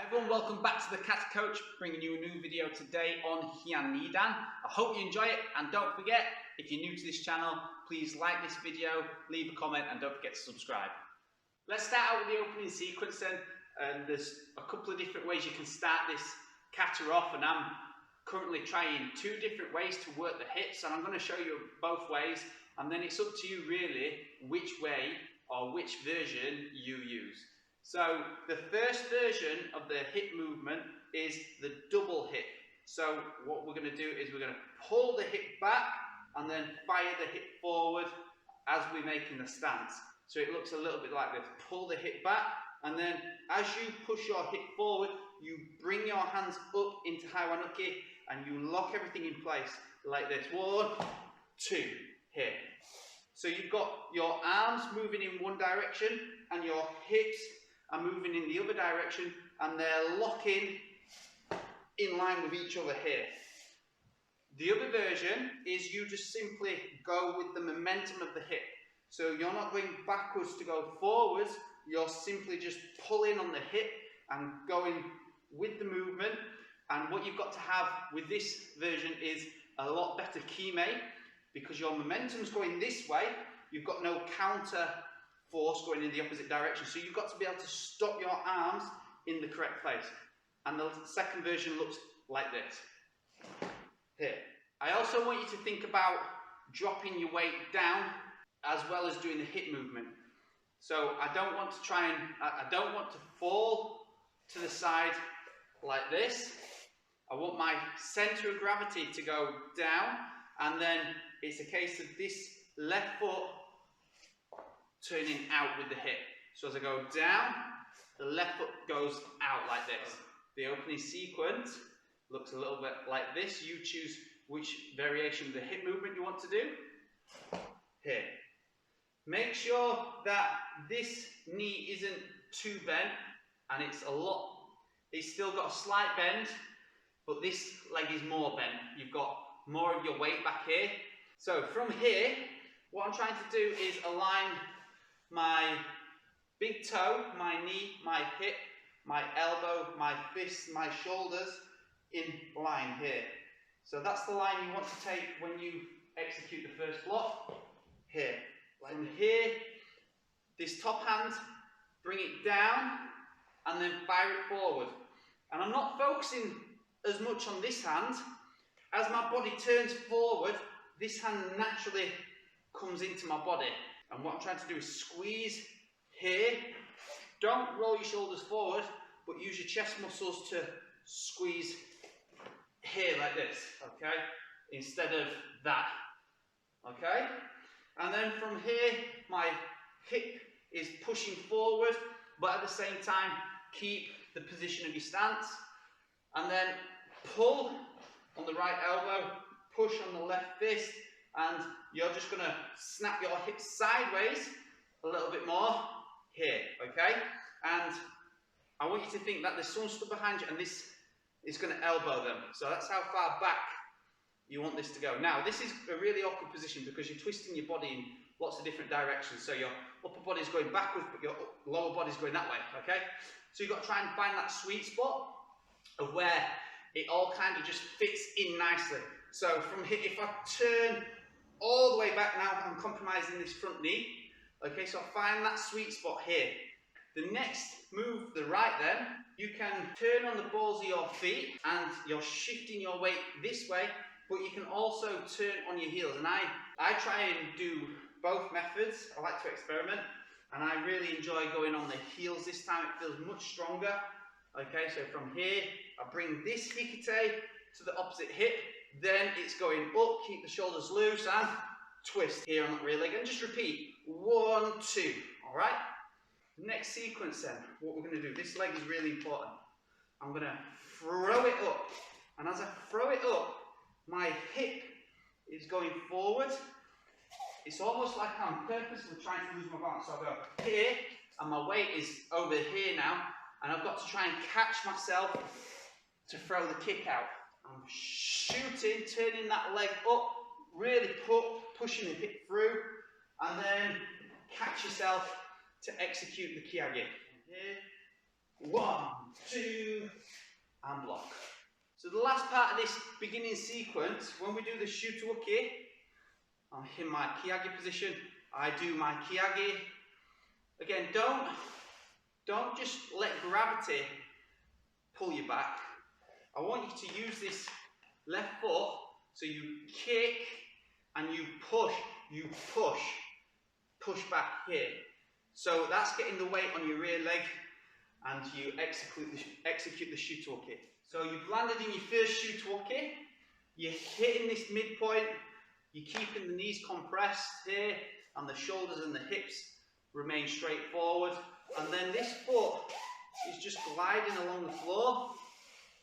Everyone, welcome back to the Kata Coach, bringing you a new video today on Hien Nidan. I hope you enjoy it, and don't forget, if you're new to this channel, please like this video, leave a comment, and don't forget to subscribe. Let's start out with the opening sequence then, and there's a couple of different ways you can start this kata off, and I'm currently trying two different ways to work the hips, and I'm going to show you both ways, and then it's up to you really which way or which version you use. So the first version of the hip movement is the double hip. So what we're going to do is we're going to pull the hip back and then fire the hip forward as we're making the stance. So it looks a little bit like this. Pull the hip back, and then as you push your hip forward, you bring your hands up into Haiwanuki and you lock everything in place like this. 1, 2, here. So you've got your arms moving in one direction and your hips are moving in the other direction, and they're locking in line with each other here. The other version is you just simply go with the momentum of the hip. So you're not going backwards to go forwards, you're simply just pulling on the hip and going with the movement. And what you've got to have with this version is a lot better kime, because your momentum's going this way, you've got no counter force going in the opposite direction. So you've got to be able to stop your arms in the correct place. And the second version looks like this. Here. I also want you to think about dropping your weight down as well as doing the hip movement. So I don't want to fall to the side like this. I want my center of gravity to go down, and then it's a case of this left foot turning out with the hip. So as I go down, the left foot goes out like this. The opening sequence looks a little bit like this. You choose which variation of the hip movement you want to do. Here. Make sure that this knee isn't too bent, and it's still got a slight bend, but this leg is more bent. You've got more of your weight back here. So from here, what I'm trying to do is align my big toe, my knee, my hip, my elbow, my fist, my shoulders in line here. So that's the line you want to take when you execute the first block. Here. From here, this top hand, bring it down and then fire it forward. And I'm not focusing as much on this hand. As my body turns forward, this hand naturally comes into my body. And what I'm trying to do is squeeze here. Don't roll your shoulders forward, but use your chest muscles to squeeze here like this, okay? Instead of that, okay? And then from here, my hip is pushing forward, but at the same time, keep the position of your stance. And then pull on the right elbow, push on the left fist, and you're just going to snap your hips sideways a little bit more here, okay? And I want you to think that there's someone stood behind you and this is going to elbow them. So that's how far back you want this to go. Now, this is a really awkward position because you're twisting your body in lots of different directions. So your upper body's going backwards, but your lower body's going that way, okay? So you've got to try and find that sweet spot of where it all kind of just fits in nicely. So from here, if I turn all the way back now, I'm compromising this front knee. Okay, so I find that sweet spot here. The next move, the right then, you can turn on the balls of your feet and you're shifting your weight this way, but you can also turn on your heels. And I try and do both methods. I like to experiment, and I really enjoy going on the heels this time. It feels much stronger. Okay, so from here, I bring this hikite to the opposite hip. Then it's going up, keep the shoulders loose, and twist here on that rear leg. And just repeat, 1, 2, all right? Next sequence then, what we're going to do, this leg is really important. I'm going to throw it up. And as I throw it up, my hip is going forward. It's almost like I'm purposely trying to lose my balance. So I'll go here, and my weight is over here now, and I've got to try and catch myself to throw the kick out. I'm shooting, turning that leg up, really pushing the hip through, and then catch yourself to execute the Kyage. Here, 1, 2, and block. So the last part of this beginning sequence, when we do the Shuto-uke, I'm in my Kiyage position, I do my Kiyage. Again, don't just let gravity pull you back. I want you to use this left foot, so you kick and you push back here. So that's getting the weight on your rear leg, and you execute the Shuto-uke. So you've landed in your first Shuto-uke, you're hitting this midpoint, you're keeping the knees compressed here, and the shoulders and the hips remain straight forward. And then this foot is just gliding along the floor,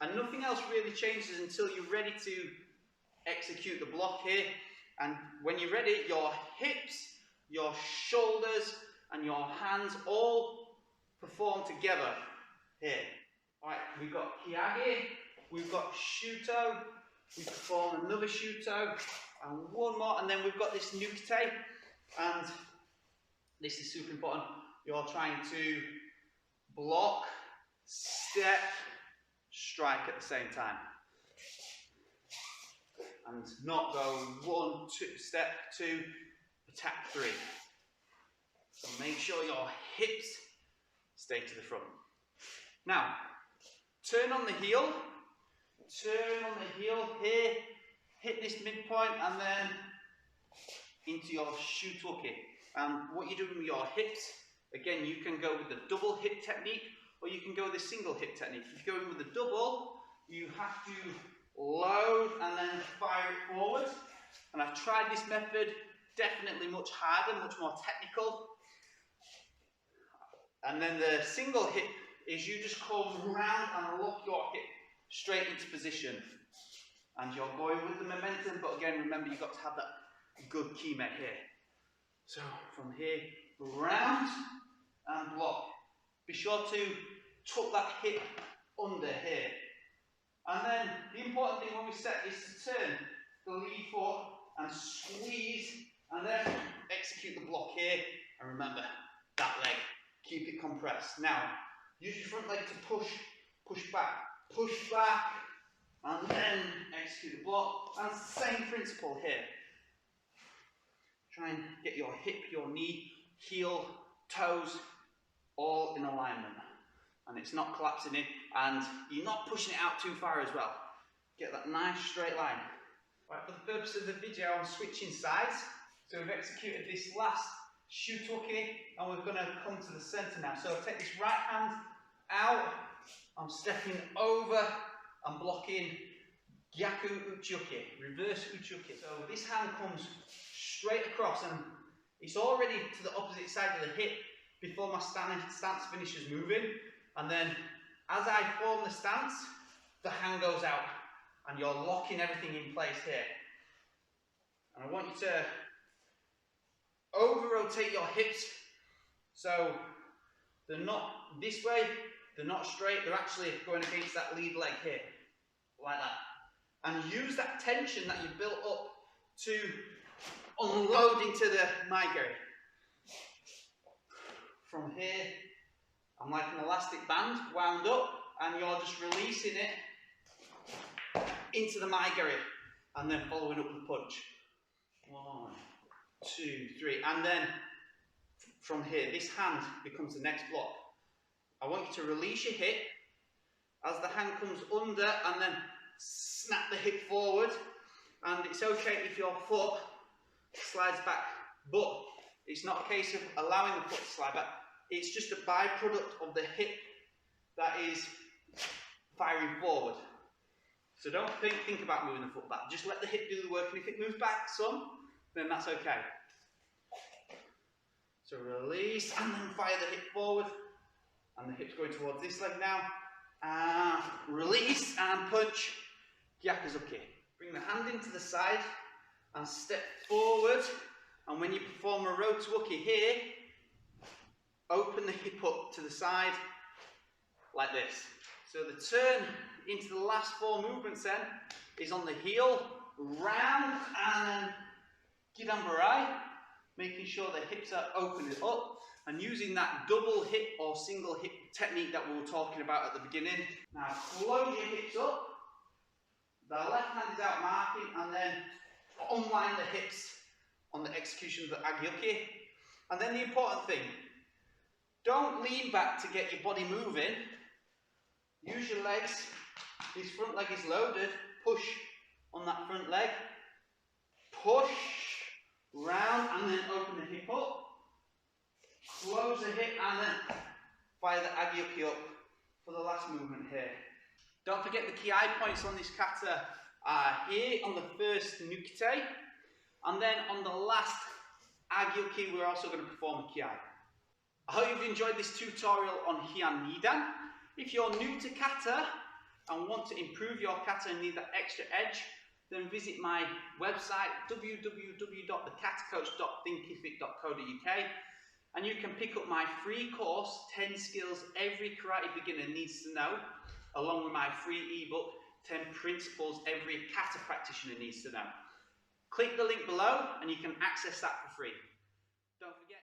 and nothing else really changes until you're ready to execute the block here. And when you're ready, your hips, your shoulders, and your hands all perform together here. Alright, we've got Kiyage, we've got Shuto, we perform another Shuto, and one more, and then we've got this Nukite, and this is super important. You're trying to block, step, strike at the same time. And not go 1, 2, step 2, attack 3. So make sure your hips stay to the front. Now, turn on the heel here, hit this midpoint, and then into your Shuto-uke. And what you're doing with your hips, again, you can go with the double hip technique, or you can go with the single hip technique. If you're going with the double, you have to load and then fire it forward. And I've tried this method, definitely much harder, much more technical. And then the single hip is you just come round and lock your hip straight into position. And you're going with the momentum, but again, remember, you've got to have that good kime here. So from here, round and block. Be sure to tuck that hip under here. And then the important thing when we set is to turn the lead foot and squeeze, and then execute the block here. And remember, that leg, keep it compressed. Now, use your front leg to push back, and then execute the block. And same principle here. Try and get your hip, your knee, heel, toes, all in alignment. And it's not collapsing in, and you're not pushing it out too far as well. Get that nice straight line. Right, for the purpose of the video, I'm switching sides. So we've executed this last Shuto-uke, and we're going to come to the center now. So take this right hand out, I'm stepping over and blocking Gyaku Uchi-uke, reverse Uchi-uke. So this hand comes straight across, and it's already to the opposite side of the hip before my stance finishes moving. And then as I form the stance, the hand goes out, and you're locking everything in place here. And I want you to over-rotate your hips, so they're not this way, they're not straight, they're actually going against that lead leg here, like that. And use that tension that you built up to unload into the Maigari. From here, I'm like an elastic band wound up, and you're just releasing it into the Maigari, and then following up with a punch. 1, 2, 3, and then from here, this hand becomes the next block. I want you to release your hip as the hand comes under, and then snap the hip forward. And it's okay if your foot slides back, but it's not a case of allowing the foot to slide back. It's just a byproduct of the hip that is firing forward. So don't think about moving the foot back. Just let the hip do the work, and if it moves back some, then that's okay. So release, and then fire the hip forward. And the hip's going towards this leg now. Release and punch. Gyakuzuki. Bring the hand into the side and step forward. And when you perform a Roto-uke here, open the hip up to the side like this. So the turn into the last 4 movements then is on the heel, round, and Gidan Barai, making sure the hips are opening up. and using that double hip or single hip technique that we were talking about at the beginning. Now close your hips up, the left hand is out marking, and then unwind the hips on the execution of the Agilki. And then the important thing, don't lean back to get your body moving. Use your legs. This front leg is loaded. Push on that front leg. Push round and then open the hip up. Close the hip and then fire the Agilki up for the last movement here. Don't forget the ki points on this kata are here on the first nukite, and then on the last Agilki we're also going to perform a ki. I hope you've enjoyed this tutorial on Hyan Nidan. If you're new to kata and want to improve your kata and need that extra edge, then visit my website www.thekatacoach.thinkific.co.uk, and you can pick up my free course 10 skills every karate beginner needs to know, along with my free ebook 10 principles every kata practitioner needs to know. Click the link below and you can access that for free.